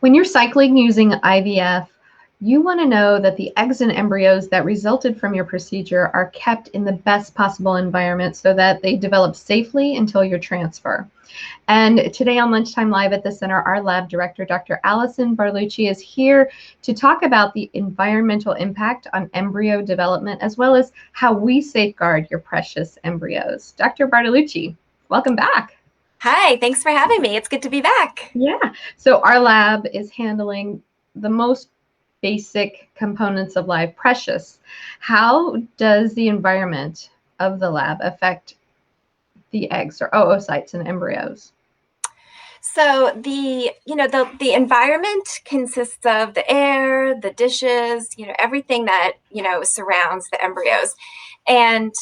When you're cycling using IVF, you want to know that the eggs and embryos that resulted from your procedure are kept in the best possible environment so that they develop safely until your transfer. And today on Lunchtime Live at the Center, our lab director, Dr. Alison Bartolucci, is here to talk about the environmental impact on embryo development, as well as how we safeguard your precious embryos. Dr. Bartolucci, welcome back. Hi, thanks for having me. It's good to be back. Yeah, so our lab is handling the most basic components of life, precious. How does the environment of the lab affect the eggs or oocytes and embryos? So the environment consists of the air, the dishes, everything that, surrounds the embryos. And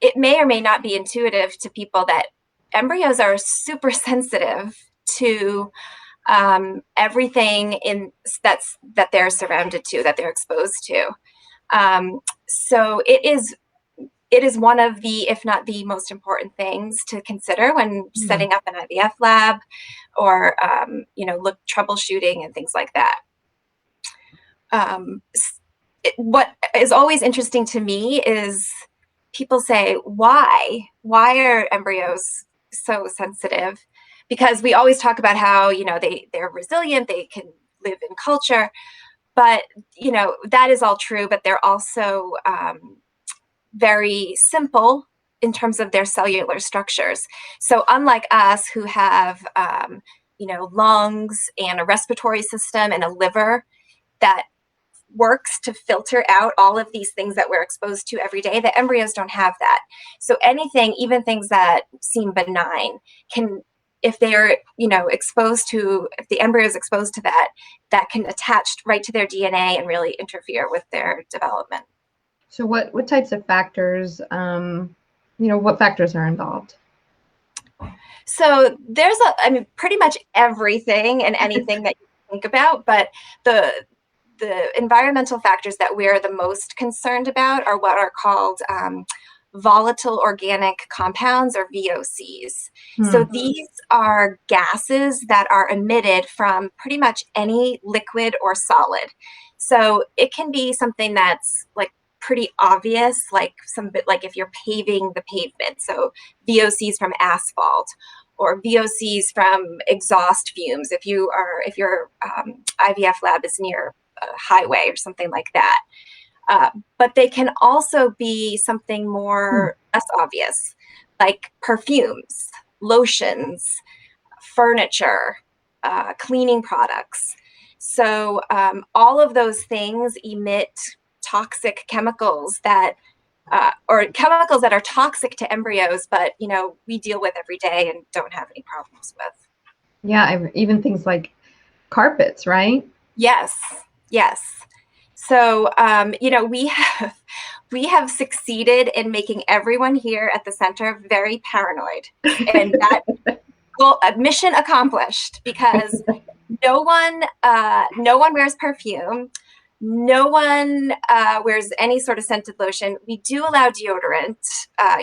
it may or may not be intuitive to people that embryos are super sensitive to everything that they're surrounded to, that they're exposed to. So it is one of the, if not the most important things to consider when setting up an IVF lab or, look troubleshooting and things like that. What is always interesting to me is people say, why are embryos so sensitive? Because we always talk about how, they're resilient, they can live in culture, but, that is all true, but they're also very simple in terms of their cellular structures. So unlike us who have, lungs and a respiratory system and a liver that works to filter out all of these things that we're exposed to every day, the embryos don't have that. So anything, even things that seem benign, can, if they are, if the embryo is exposed to that, that can attach right to their DNA and really interfere with their development. So what types of factors, what factors are involved? So there's pretty much everything and anything that you think about, but the environmental factors that we're the most concerned about are what are called volatile organic compounds, or VOCs. So these are gases that are emitted from pretty much any liquid or solid. So it can be something that's like pretty obvious, like if you're paving the pavement. So VOCs from asphalt, or VOCs from exhaust fumes if your IVF lab is near a highway or something like that. But they can also be something more less obvious, like perfumes, lotions, furniture, cleaning products. So all of those things emit toxic chemicals or chemicals that are toxic to embryos, but we deal with every day and don't have any problems with. Yeah, even things like carpets, right? Yes. So we have succeeded in making everyone here at the center very paranoid, and that mission accomplished, because no one wears perfume. No one wears any sort of scented lotion. We do allow deodorant,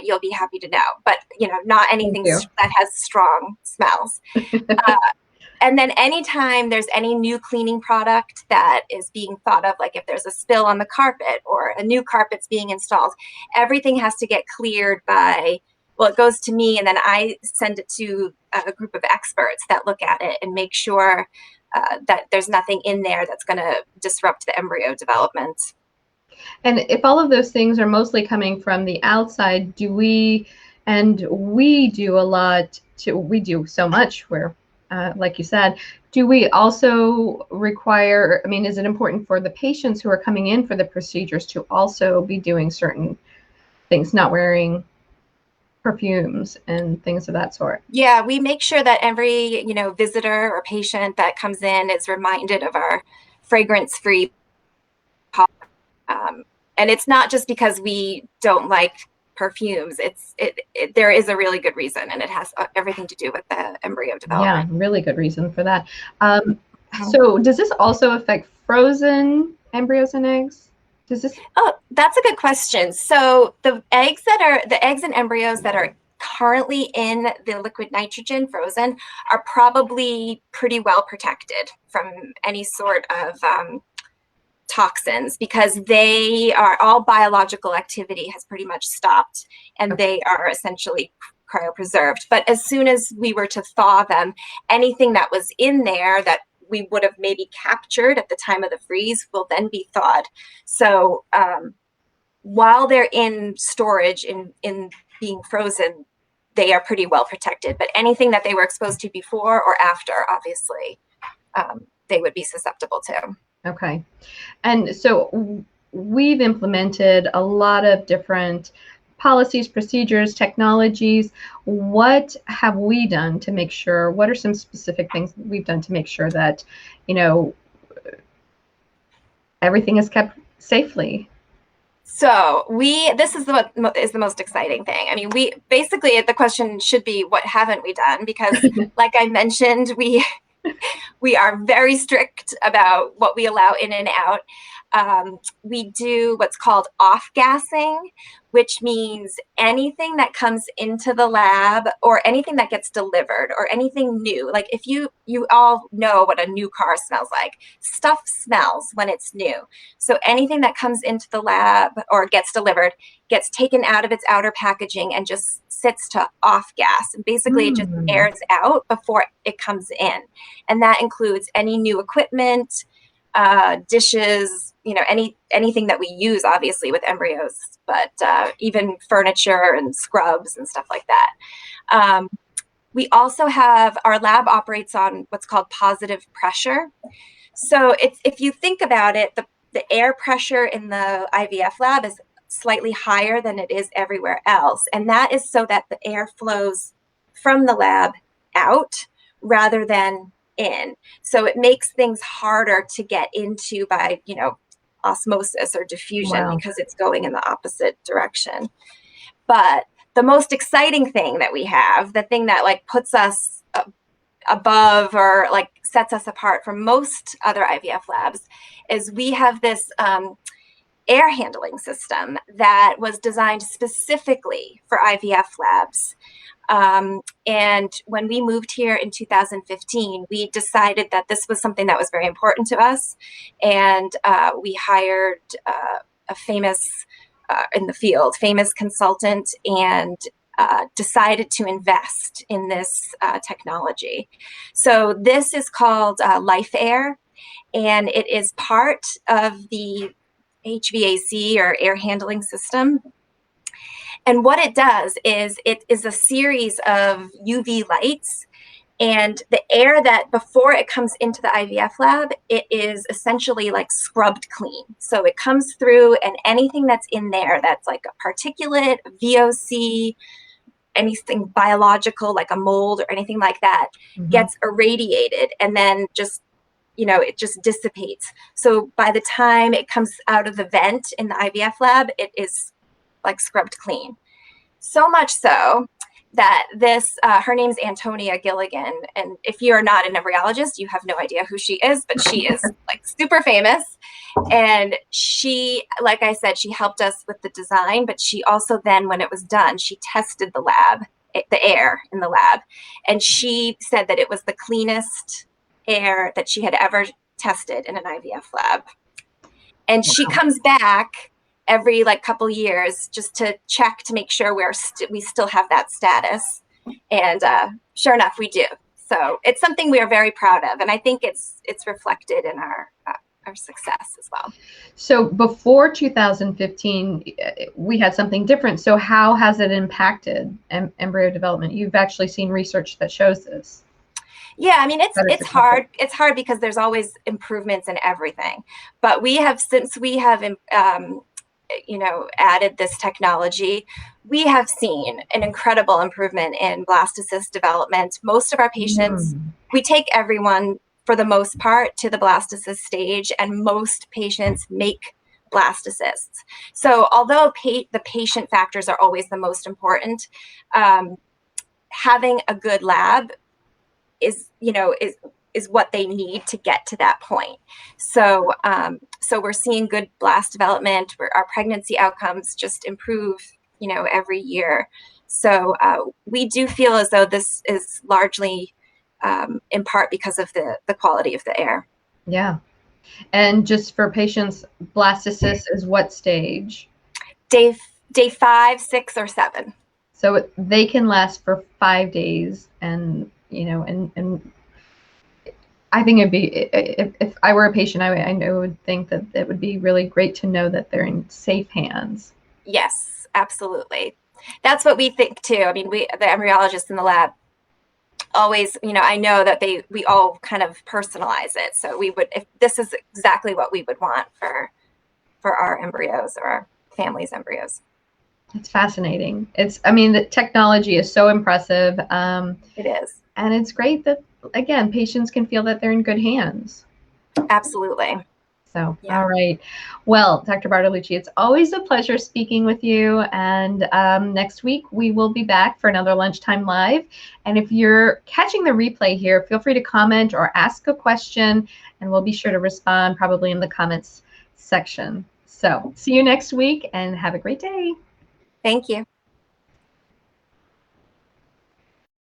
you'll be happy to know, but not anything that has strong smells. And then anytime there's any new cleaning product that is being thought of, like if there's a spill on the carpet or a new carpet's being installed, everything has to get cleared by, well, it goes to me, and then I send it to a group of experts that look at it and make sure that there's nothing in there that's going to disrupt the embryo development. And if all of those things are mostly coming from the outside, we do so much where, like you said, do we also require, is it important for the patients who are coming in for the procedures to also be doing certain things, not wearing perfumes and things of that sort? Yeah, we make sure that every, visitor or patient that comes in is reminded of our fragrance-free and it's not just because we don't like perfumes. There is a really good reason, and it has everything to do with the embryo development. Yeah, really good reason for that. So does this also affect frozen embryos and eggs? Oh, that's a good question. So the eggs and embryos that are currently in the liquid nitrogen frozen are probably pretty well protected from any sort of toxins, because they are all biological activity has pretty much stopped, and they are essentially cryopreserved. But as soon as we were to thaw them, anything that was in there that we would have maybe captured at the time of the freeze will then be thawed. So while they're in storage, in being frozen, they are pretty well protected. But anything that they were exposed to before or after, obviously, they would be susceptible to. Okay. And so we've implemented a lot of different policies, procedures, technologies. What have we done to make sure, what are some specific things we've done to make sure that, you know, everything is kept safely? So this is the most exciting thing. I mean, we basically, the question should be, what haven't we done? Because like I mentioned, we are very strict about what we allow in and out. We do what's called off-gassing, which means anything that comes into the lab or anything that gets delivered or anything new. Like if you all know what a new car smells like. Stuff smells when it's new. So anything that comes into the lab or gets delivered gets taken out of its outer packaging and just sits to off gas. And basically it just airs out before it comes in. And that includes any new equipment, dishes, anything that we use, obviously, with embryos, but even furniture and scrubs and stuff like that. We also have, our lab operates on what's called positive pressure. So if you think about it, the air pressure in the IVF lab is slightly higher than it is everywhere else. And that is so that the air flows from the lab out rather than in. So it makes things harder to get into by, osmosis or diffusion, because it's going in the opposite direction. But the most exciting thing that we have, the thing that puts us above or sets us apart from most other IVF labs, is we have this air handling system that was designed specifically for IVF labs. And when we moved here in 2015, we decided that this was something that was very important to us. And we hired a famous, in the field, famous consultant, and decided to invest in this technology. So this is called Life Air, and it is part of the HVAC, or air handling system. And what it does is it is a series of UV lights, and the air that before it comes into the IVF lab, it is essentially scrubbed clean. So it comes through, and anything that's in there that's like a particulate, VOC, anything biological like a mold or anything like that, gets irradiated, and then it just dissipates. So by the time it comes out of the vent in the IVF lab, it is scrubbed clean. So much so that her name's Antonia Gilligan. And if you're not an embryologist, you have no idea who she is, but she is super famous. And she, like I said, she helped us with the design, but she also then, when it was done, she tested the air in the lab. And she said that it was the cleanest air that she had ever tested in an IVF lab. And she comes back every couple years just to check to make sure we still have that status. And sure enough, we do. So it's something we are very proud of, and I think it's reflected in our success as well. So before 2015, we had something different. So how has it impacted embryo development? You've actually seen research that shows this. Yeah, I mean, it's hard. It's hard because there's always improvements in everything. But since we have added this technology, we have seen an incredible improvement in blastocyst development. Most of our patients, we take everyone for the most part to the blastocyst stage, and most patients make blastocysts. So although the patient factors are always the most important, having a good lab is what they need to get to that point. So we're seeing good blast development, where our pregnancy outcomes just improve, every year. So we do feel as though this is largely in part because of the quality of the air. Yeah. And just for patients, blastocyst is what stage? Day 5, 6, or 7. So they can last for 5 days, and and I think it'd be, if I were a patient, I would think that it would be really great to know that they're in safe hands. Yes, absolutely. That's what we think too. I mean, the embryologists in the lab always, I know that we all kind of personalize it. So we would, if this is exactly what we would want for our embryos or our family's embryos. It's fascinating. I mean, the technology is so impressive. It is. And it's great that, again, patients can feel that they're in good hands. Absolutely. So, yeah. All right. Well, Dr. Bartolucci, it's always a pleasure speaking with you. And next week, we will be back for another Lunchtime Live. And if you're catching the replay here, feel free to comment or ask a question, and we'll be sure to respond probably in the comments section. So see you next week, and have a great day. Thank you.